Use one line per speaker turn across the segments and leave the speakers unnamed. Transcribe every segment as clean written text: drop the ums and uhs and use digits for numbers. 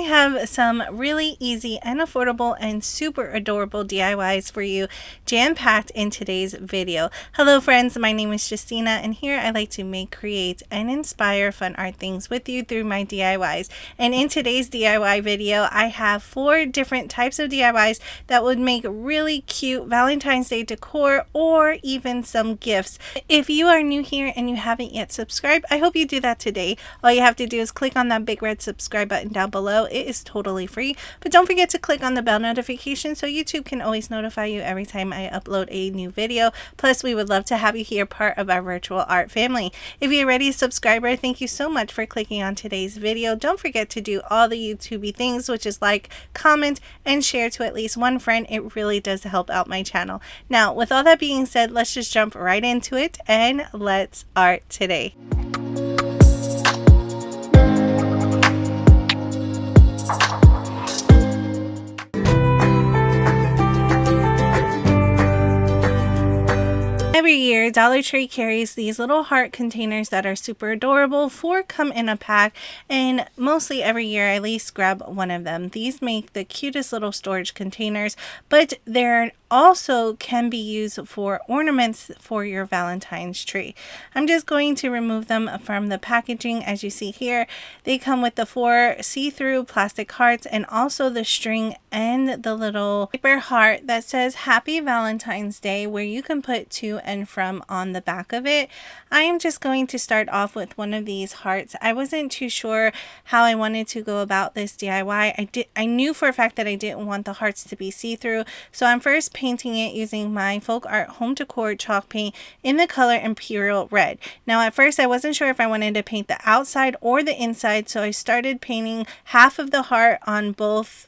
have some really easy and affordable and super adorable DIYs for you, jam-packed in today's video. Hello friends, my name is Justina, and here I like to make, create, and inspire fun art things with you through my DIYs. And in today's DIY video, I have 4 different types of DIYs that would make really cute Valentine's Day decor or even some gifts. If you are new here and you haven't yet subscribed, I hope you do that today. All you have to do is click on that big red subscribe button down below. It is totally free, but don't forget to click on the bell notification so YouTube can always notify you every time I upload a new video. Plus, we would love to have you here, part of our virtual art family. If you're already a subscriber, thank you so much for clicking on today's video. Don't forget to do all the YouTubey things, which is like, comment, and share to at least one friend. It really does help out my channel. Now, with all that being said, let's just jump right into it and let's art today. Every year, Dollar Tree carries these little heart containers that are super adorable. 4 come in a pack, and mostly every year I at least grab one of them. These make the cutest little storage containers, but they're also can be used for ornaments for your Valentine's tree. I'm just going to remove them from the packaging. As you see here, they come with the 4 see-through plastic hearts and also the string and the little paper heart that says Happy Valentine's Day, where you can put to and from on the back of it. I am just going to start off with one of these hearts. I wasn't too sure how I wanted to go about this DIY. I knew for a fact that I didn't want the hearts to be see-through, so I'm first painting it using my Folk Art Home Decor chalk paint in the color Imperial Red. Now at first I wasn't sure if I wanted to paint the outside or the inside, so I started painting half of the heart on both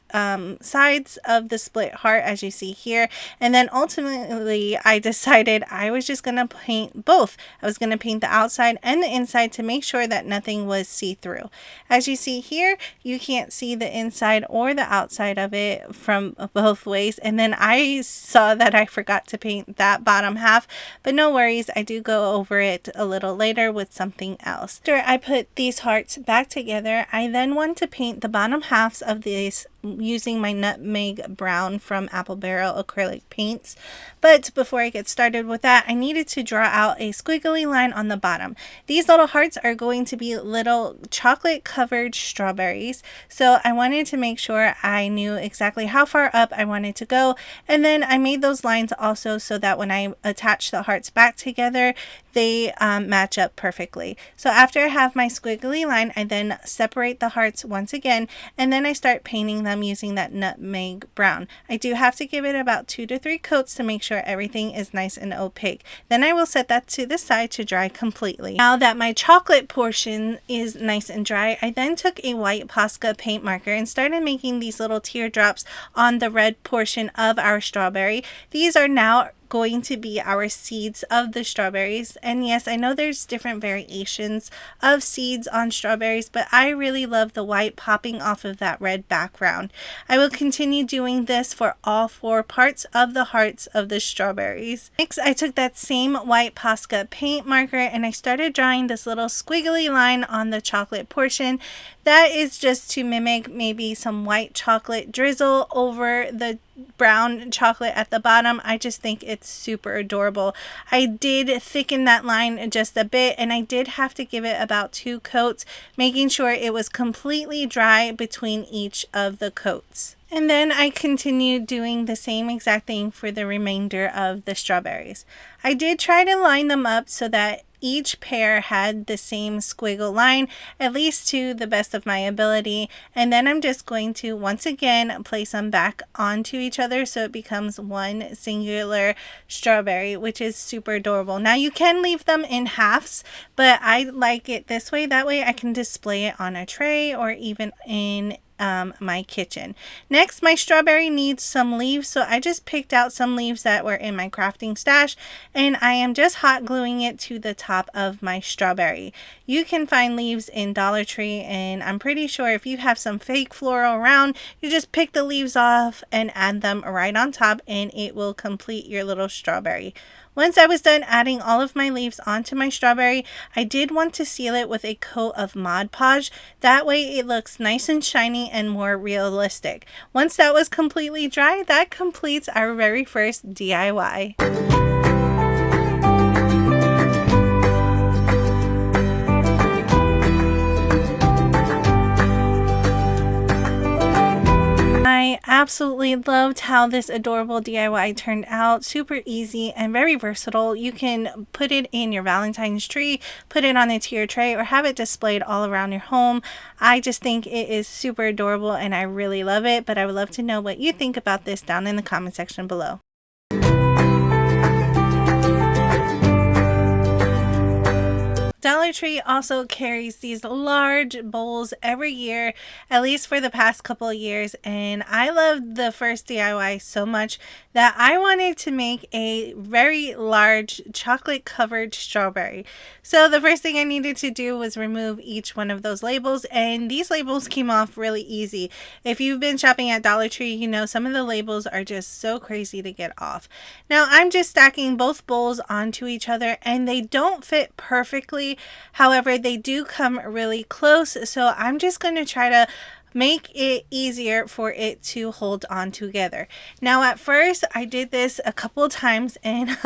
sides of the split heart, as you see here, and then ultimately I decided I was just going to paint both. I was going to paint the outside and the inside to make sure that nothing was see-through. As you see here, you can't see the inside or the outside of it from both ways, and then I saw that I forgot to paint that bottom half, but no worries, I do go over it a little later with something else. After I put these hearts back together, I then want to paint the bottom halves of these using my nutmeg brown from Apple Barrel acrylic paints. But before I get started with that, I needed to draw out a squiggly line on the bottom. These little hearts are going to be little chocolate covered strawberries, so I wanted to make sure I knew exactly how far up I wanted to go, and then I made those lines also so that when I attach the hearts back together, they match up perfectly. So after I have my squiggly line, I then separate the hearts once again, and then I start painting them using that nutmeg brown. I do have to give it about 2 to 3 coats to make sure everything is nice and opaque. Then I will set that to the side to dry completely. Now that my chocolate portion is nice and dry, I then took a white Posca paint marker and started making these little teardrops on the red portion of our strawberry. These are now going to be our seeds of the strawberries, and yes, I know there's different variations of seeds on strawberries, but I really love the white popping off of that red background. I will continue doing this for all 4 parts of the hearts of the strawberries. Next, I took that same white Posca paint marker and I started drawing this little squiggly line on the chocolate portion. That is just to mimic maybe some white chocolate drizzle over the brown chocolate at the bottom. I just think it's super adorable. I did thicken that line just a bit, and I did have to give it about 2 coats, making sure it was completely dry between each of the coats. And then I continued doing the same exact thing for the remainder of the strawberries. I did try to line them up so that each pair had the same squiggle line, at least to the best of my ability, and then I'm just going to once again place them back onto each other so it becomes one singular strawberry, which is super adorable. Now you can leave them in halves, but I like it this way. That way I can display it on a tray or even in my kitchen. Next, my strawberry needs some leaves, so I just picked out some leaves that were in my crafting stash, and I am just hot gluing it to the top of my strawberry. You can find leaves in Dollar Tree, and I'm pretty sure if you have some fake floral around, you just pick the leaves off and add them right on top, and it will complete your little strawberry. Once I was done adding all of my leaves onto my strawberry, I did want to seal it with a coat of Mod Podge. That way it looks nice and shiny and more realistic. Once that was completely dry, that completes our very first DIY. I absolutely loved how this adorable DIY turned out. Super easy and very versatile. You can put it in your Valentine's tree, put it on a tier tray, or have it displayed all around your home. I just think it is super adorable and I really love it, but I would love to know what you think about this down in the comment section below. Dollar Tree also carries these large bowls every year, at least for the past couple of years, and I loved the first DIY so much that I wanted to make a very large chocolate covered strawberry. So the first thing I needed to do was remove each one of those labels, and these labels came off really easy. If you've been shopping at Dollar Tree, you know some of the labels are just so crazy to get off. Now I'm just stacking both bowls onto each other, and they don't fit perfectly. However, they do come really close, so I'm just going to try to make it easier for it to hold on together. Now at first I did this a couple times and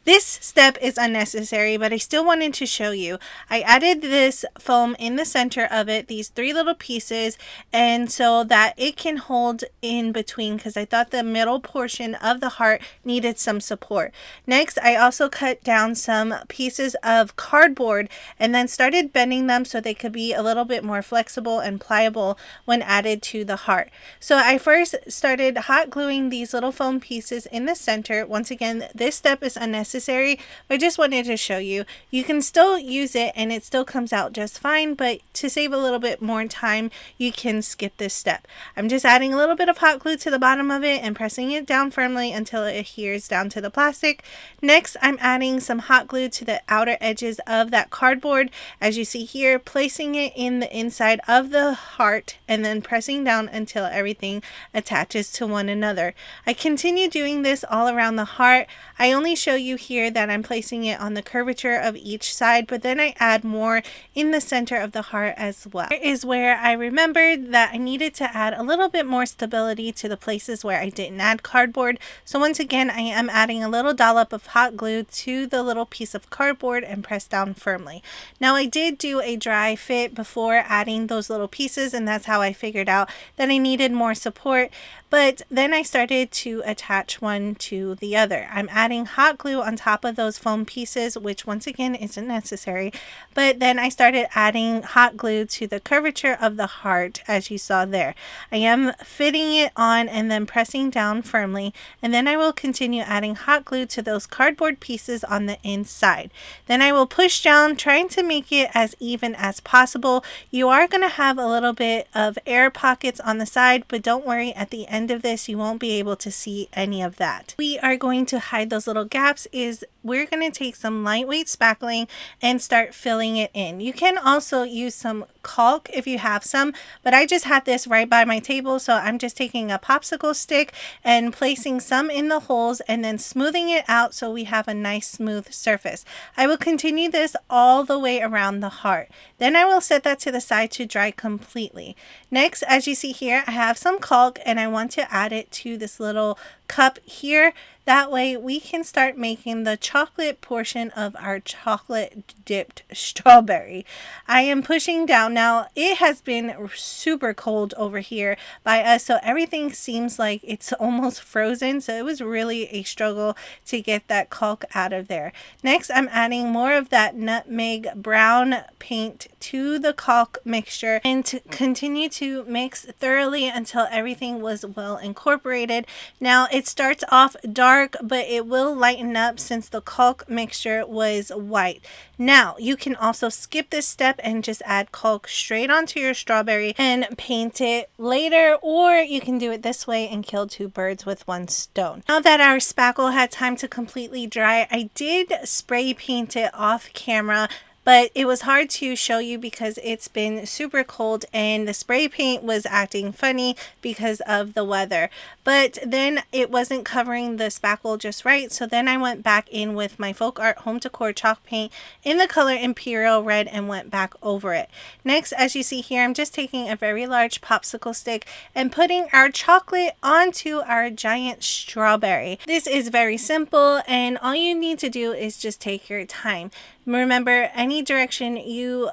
this step is unnecessary, but I still wanted to show you. I added this foam in the center of it, these 3 little pieces, and so that it can hold in between, because I thought the middle portion of the heart needed some support. Next, I also cut down some pieces of cardboard and then started bending them so they could be a little bit more flexible and pliable when added to the heart. So I first started hot gluing these little foam pieces in the center. Once again, this step is unnecessary, but I just wanted to show you. You can still use it and it still comes out just fine, but to save a little bit more time, you can skip this step. I'm just adding a little bit of hot glue to the bottom of it and pressing it down firmly until it adheres down to the plastic. Next, I'm adding some hot glue to the outer edges of that cardboard, as you see here, placing it in the inside of the heart and then pressing down until everything attaches to one another. I continue doing this all around the heart. I only show you here that I'm placing it on the curvature of each side, but then I add more in the center of the heart as well. Here is where I remembered that I needed to add a little bit more stability to the places where I didn't add cardboard. So once again, I am adding a little dollop of hot glue to the little piece of cardboard and press down firmly. Now I did do a dry fit before adding those little pieces, and that's how I figured out that I needed more support, but then I started to attach one to the other. I'm adding hot glue on top of those foam pieces, which once again isn't necessary, but then I started adding hot glue to the curvature of the heart, as you saw there. I am fitting it on and then pressing down firmly, and then I will continue adding hot glue to those cardboard pieces on the inside. Then I will push down, trying to make it as even as possible. You are going to have a little bit of air pockets on the side, but don't worry, at the end of this you won't be able to see any of that. We are going to hide those little gaps is we're going to take some lightweight spackling and start filling it in. You can also use some caulk if you have some, but I just had this right by my table, so I'm just taking a popsicle stick and placing some in the holes and then smoothing it out so we have a nice smooth surface. I will continue this all the way around the heart. Then I will set that to the side to dry completely. Next, as you see here, I have some caulk and I want to add it to this little cup here. That way we can start making the chocolate portion of our chocolate dipped strawberry. I am pushing down. Now it has been super cold over here by us, so everything seems like it's almost frozen, so it was really a struggle to get that caulk out of there. Next, I'm adding more of that nutmeg brown paint to the caulk mixture and to continue to mix thoroughly until everything was well incorporated. Now it starts off dark, but it will lighten up since the caulk mixture was white. Now you can also skip this step and just add caulk straight onto your strawberry and paint it later, or you can do it this way and kill 2 birds with 1 stone. Now that our spackle had time to completely dry, I did spray paint it off camera, but it was hard to show you because it's been super cold and the spray paint was acting funny because of the weather. But then it wasn't covering the spackle just right, so then I went back in with my Folk Art Home Decor chalk paint in the color Imperial Red and went back over it. Next, as you see here, I'm just taking a very large popsicle stick and putting our chocolate onto our giant strawberry. This is very simple, and all you need to do is just take your time. Remember, any direction you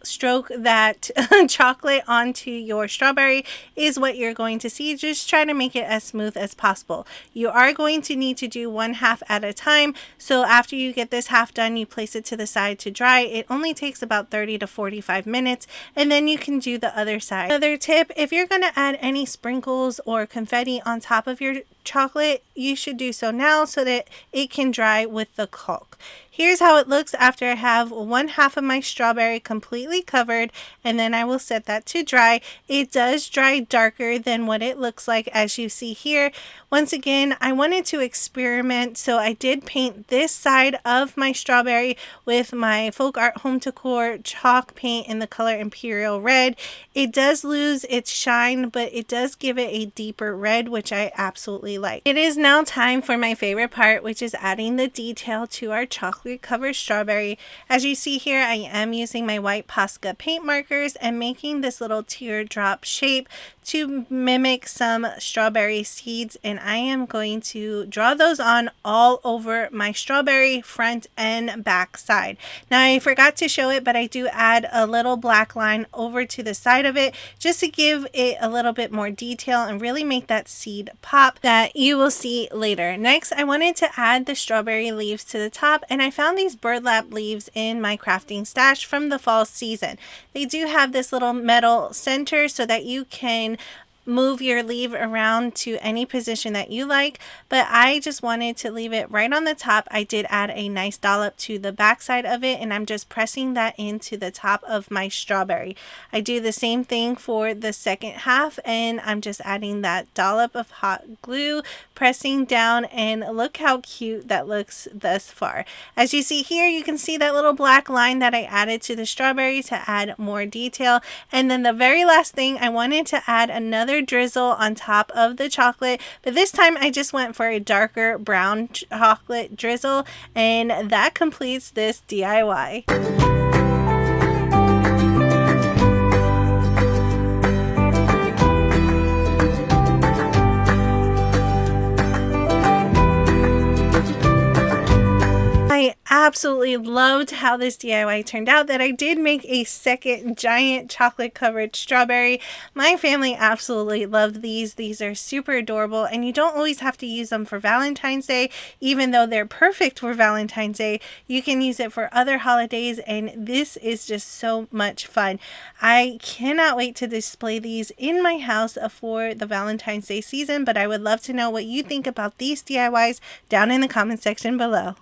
stroke that chocolate onto your strawberry is what you're going to see. Just try to make it as smooth as possible. You are going to need to do one half at a time, so after you get this half done, you place it to the side to dry. It only takes about 30 to 45 minutes, and then you can do the other side. Another tip, if you're going to add any sprinkles or confetti on top of your chocolate, you should do so now so that it can dry with the caulk. Here's how it looks after I have one half of my strawberry completely covered, and then I will set that to dry. It does dry darker than what it looks like, as you see here. Once again, I wanted to experiment, so I did paint this side of my strawberry with my Folk Art Home Decor chalk paint in the color Imperial Red. It does lose its shine, but it does give it a deeper red, which I absolutely like. It is now time for my favorite part, which is adding the detail to our chocolate covered strawberry. As you see here, I am using my white Posca paint markers and making this little teardrop shape to mimic some strawberry seeds, and I am going to draw those on all over my strawberry front and back side. Now, I forgot to show it, but I do add a little black line over to the side of it just to give it a little bit more detail and really make that seed pop that you will see later. Next, I wanted to add the strawberry leaves to the top, and I found these burlap leaves in my crafting stash from the fall season. They do have this little metal center so that you can move your leaf around to any position that you like, but I just wanted to leave it right on the top. I did add a nice dollop to the back side of it, and I'm just pressing that into the top of my strawberry. I do the same thing for the second half, and I'm just adding that dollop of hot glue, pressing down, and look how cute that looks thus far. As you see here, you can see that little black line that I added to the strawberry to add more detail. And then the very last thing, I wanted to add another drizzle on top of the chocolate, but this time I just went for a darker brown chocolate drizzle, and that completes this DIY. I absolutely loved how this DIY turned out, that I did make a second giant chocolate covered strawberry. My family absolutely loved these. These are super adorable, and you don't always have to use them for Valentine's Day. Even though they're perfect for Valentine's Day, you can use it for other holidays, and this is just so much fun. I cannot wait to display these in my house for the Valentine's Day season, but I would love to know what you think about these DIYs down in the comment section below.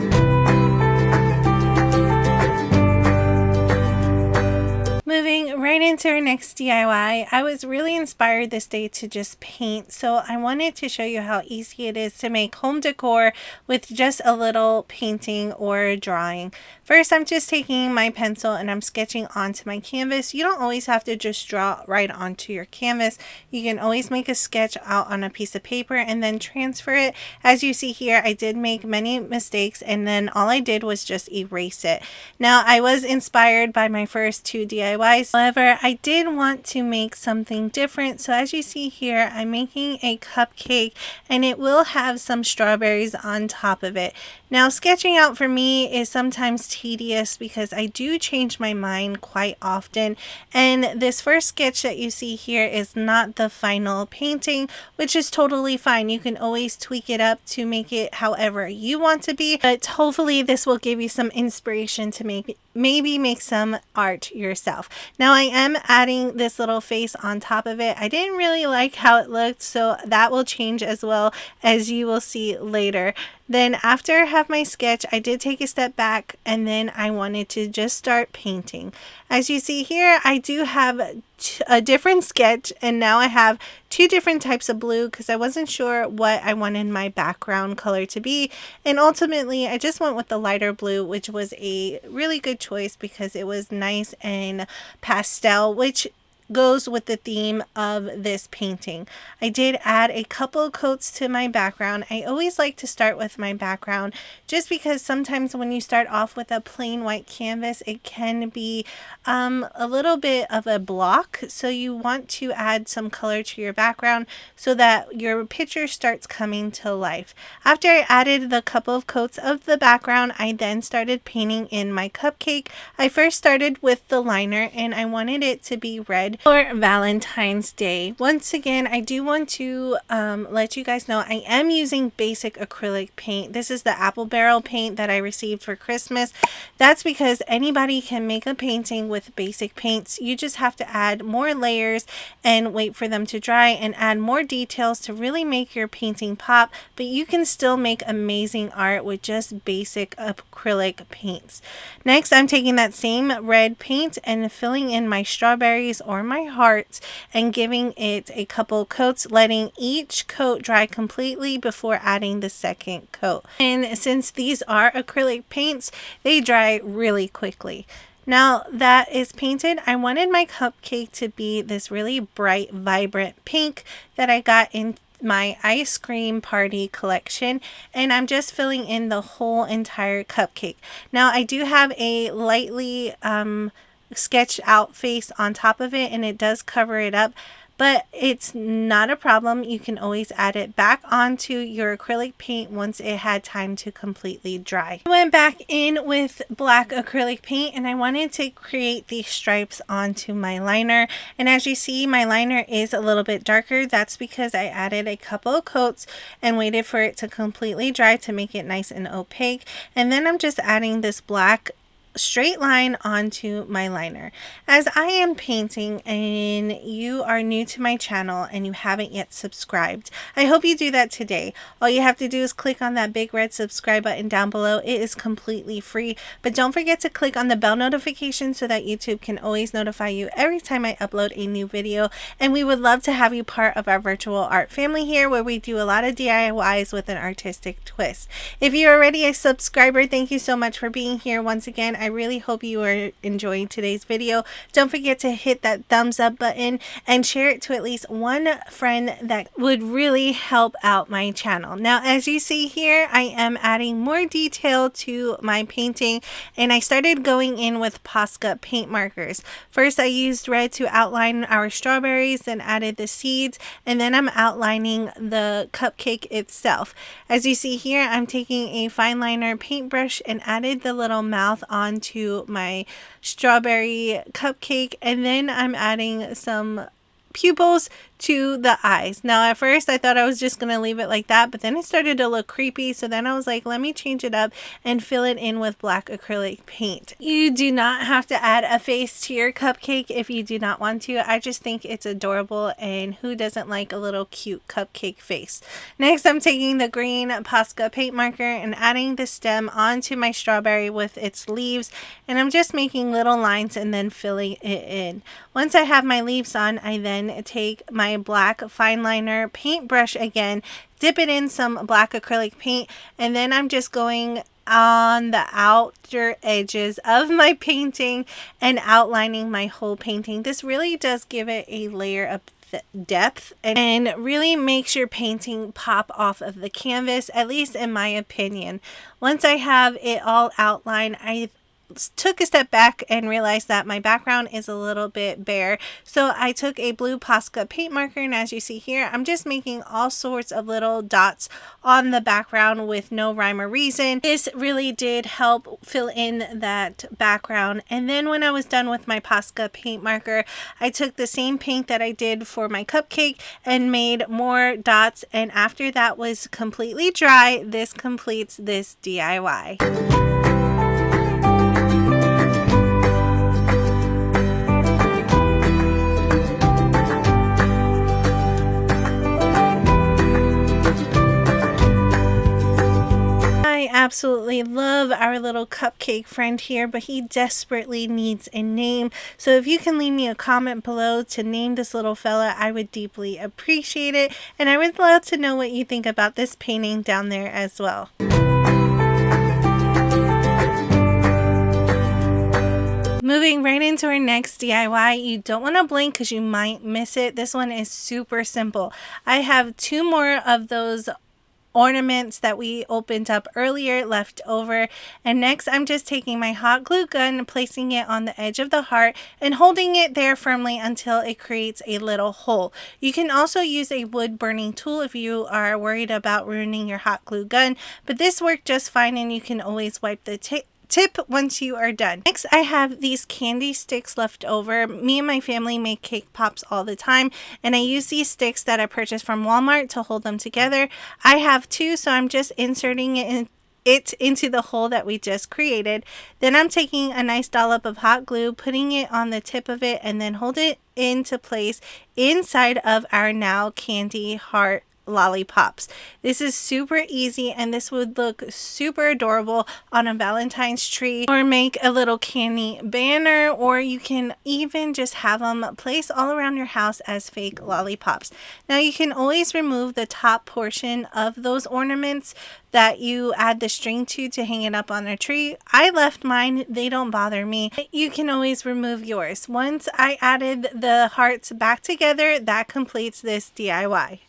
Moving right into our next DIY, I was really inspired this day to just paint, so I wanted to show you how easy it is to make home decor with just a little painting or drawing. First, I'm just taking my pencil and I'm sketching onto my canvas. You don't always have to just draw right onto your canvas. You can always make a sketch out on a piece of paper and then transfer it. As you see here, I did make many mistakes, and then all I did was just erase it. Now, I was inspired by my first two DIYs. However, I did want to make something different. So as you see here, I'm making a cupcake, and it will have some strawberries on top of it. Now, sketching out for me is sometimes tedious because I do change my mind quite often, and this first sketch that you see here is not the final painting, which is totally fine. You can always tweak it up to make it however you want to be, but hopefully this will give you some inspiration to maybe make some art yourself. Now, I am adding this little face on top of it. I didn't really like how it looked, so that will change as well, as you will see later. Then after I have my sketch, I did take a step back and then I wanted to just start painting. As you see here, I do have a different sketch, and now I have two different types of blue because I wasn't sure what I wanted my background color to be, and ultimately I just went with the lighter blue, which was a really good choice because it was nice and pastel, which goes with the theme of this painting. I did add a couple coats to my background. I always like to start with my background just because sometimes when you start off with a plain white canvas, it can be a little bit of a block. So you want to add some color to your background so that your picture starts coming to life. After I added the couple of coats of the background, I then started painting in my cupcake. I first started with the liner and I wanted it to be red for Valentine's Day. Once again, I do want to let you guys know I am using basic acrylic paint. This is the apple barrel paint that I received for Christmas. That's because anybody can make a painting with basic paints. You just have to add more layers and wait for them to dry and add more details to really make your painting pop, but you can still make amazing art with just basic acrylic paints. Next, I'm taking that same red paint and filling in my strawberries or my hearts and giving it a couple coats, letting each coat dry completely before adding the second coat. And since these are acrylic paints, they dry really quickly. Now that is painted, I wanted my cupcake to be this really bright, vibrant pink that I got in my ice cream party collection, and I'm just filling in the whole entire cupcake. Now I do have a lightly sketched out face on top of it, and it does cover it up, but it's not a problem. You can always add it back onto your acrylic paint once it had time to completely dry. I went back in with black acrylic paint and I wanted to create these stripes onto my liner, and as you see, my liner is a little bit darker. That's because I added a couple of coats and waited for it to completely dry to make it nice and opaque, and then I'm just adding this black straight line onto my liner. As I am painting and you are new to my channel and you haven't yet subscribed, I hope you do that today. All you have to do is click on that big red subscribe button down below. It is completely free, but don't forget to click on the bell notification so that YouTube can always notify you every time I upload a new video. And we would love to have you part of our virtual art family here, where we do a lot of DIYs with an artistic twist. If you're already a subscriber, thank you so much for being here once again. I really hope you are enjoying today's video. Don't forget to hit that thumbs up button and share it to at least one friend that would really help out my channel. Now, as you see here, I am adding more detail to my painting, and I started going in with Posca paint markers. First, I used red to outline our strawberries, then added the seeds, and then I'm outlining the cupcake itself. As you see here, I'm taking a fine liner paintbrush and added the little mouth onto my strawberry cupcake, and then I'm adding some pupils to the eyes. Now at first I thought I was just gonna leave it like that, but then it started to look creepy, so then I was like, let me change it up and fill it in with black acrylic paint. You do not have to add a face to your cupcake if you do not want to. I just think it's adorable, and who doesn't like a little cute cupcake face? Next, I'm taking the green Posca paint marker and adding the stem onto my strawberry with its leaves, and I'm just making little lines and then filling it in. Once I have my leaves on, I then take my black fine liner paintbrush again, dip it in some black acrylic paint, and then I'm just going on the outer edges of my painting and outlining my whole painting. This really does give it a layer of depth and really makes your painting pop off of the canvas, at least in my opinion. Once I have it all outlined, I took a step back and realized that my background is a little bit bare, so I took a blue Posca paint marker, and as you see here, I'm just making all sorts of little dots on the background with no rhyme or reason. This really did help fill in that background. And then when I was done with my Posca paint marker, I took the same paint that I did for my cupcake and made more dots, and after that was completely dry, this completes this DIY. absolutely love our little cupcake friend here, but he desperately needs a name. So if you can leave me a comment below to name this little fella, I would deeply appreciate it. And I would love to know what you think about this painting down there as well. Moving right into our next DIY, you don't want to blink because you might miss it. This one is super simple. I have 2 more of those ornaments that we opened up earlier left over, and next I'm just taking my hot glue gun, placing it on the edge of the heart and holding it there firmly until it creates a little hole. You can also use a wood burning tool if you are worried about ruining your hot glue gun, but this worked just fine, and you can always wipe the tip once you are done. Next, I have these candy sticks left over. Me and my family make cake pops all the time, and I use these sticks that I purchased from Walmart to hold them together. I have 2, so I'm just inserting it into the hole that we just created. Then I'm taking a nice dollop of hot glue, putting it on the tip of it, and then hold it into place inside of our now candy heart lollipops. This is super easy, and this would look super adorable on a Valentine's tree, or make a little candy banner, or you can even just have them placed all around your house as fake lollipops. Now you can always remove the top portion of those ornaments that you add the string to hang it up on a tree. I left mine, they don't bother me. You can always remove yours. Once I added the hearts back together, that completes this DIY.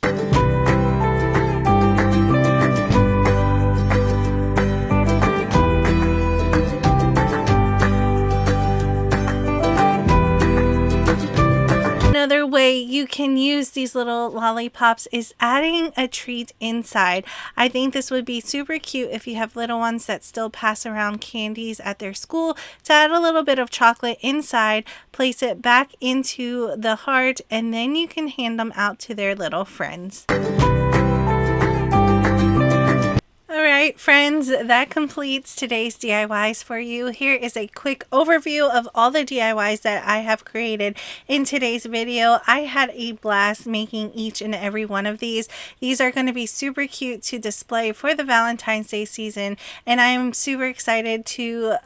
Another way you can use these little lollipops is adding a treat inside. I think this would be super cute if you have little ones that still pass around candies at their school, to add a little bit of chocolate inside, place it back into the heart, and then you can hand them out to their little friends. Alright friends, that completes today's DIYs for you. Here is a quick overview of all the DIYs that I have created in today's video. I had a blast making each and every one of these. These are going to be super cute to display for the Valentine's Day season, and I'm super excited to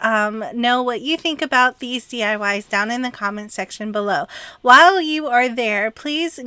know what you think about these DIYs down in the comment section below. While you are there, please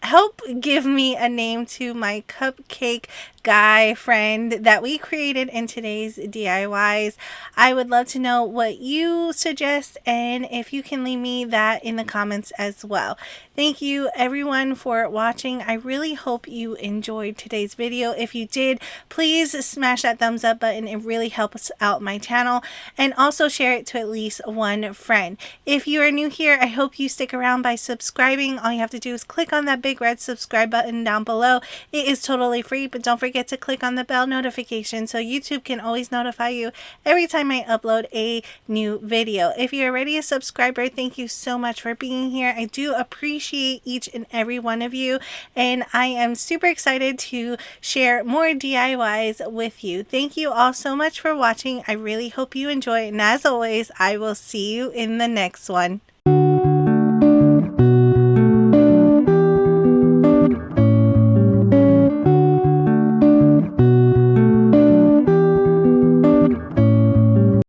help give me a name to my cupcake guy friend that we created in today's DIYs. I would love to know what you suggest, and if you can leave me that in the comments as well. Thank you everyone for watching. I really hope you enjoyed today's video. If you did, please smash that thumbs up button. It really helps out my channel, and also share it to at least one friend. If you are new here, I hope you stick around by subscribing. All you have to do is click on that big red subscribe button down below. It is totally free, but don't forget to click on the bell notification so YouTube can always notify you every time I upload a new video. If you're already a subscriber, thank you so much for being here. I do appreciate each and every one of you, and I am super excited to share more DIYs with you. Thank you all so much for watching. I really hope you enjoy, and as always, I will see you in the next one.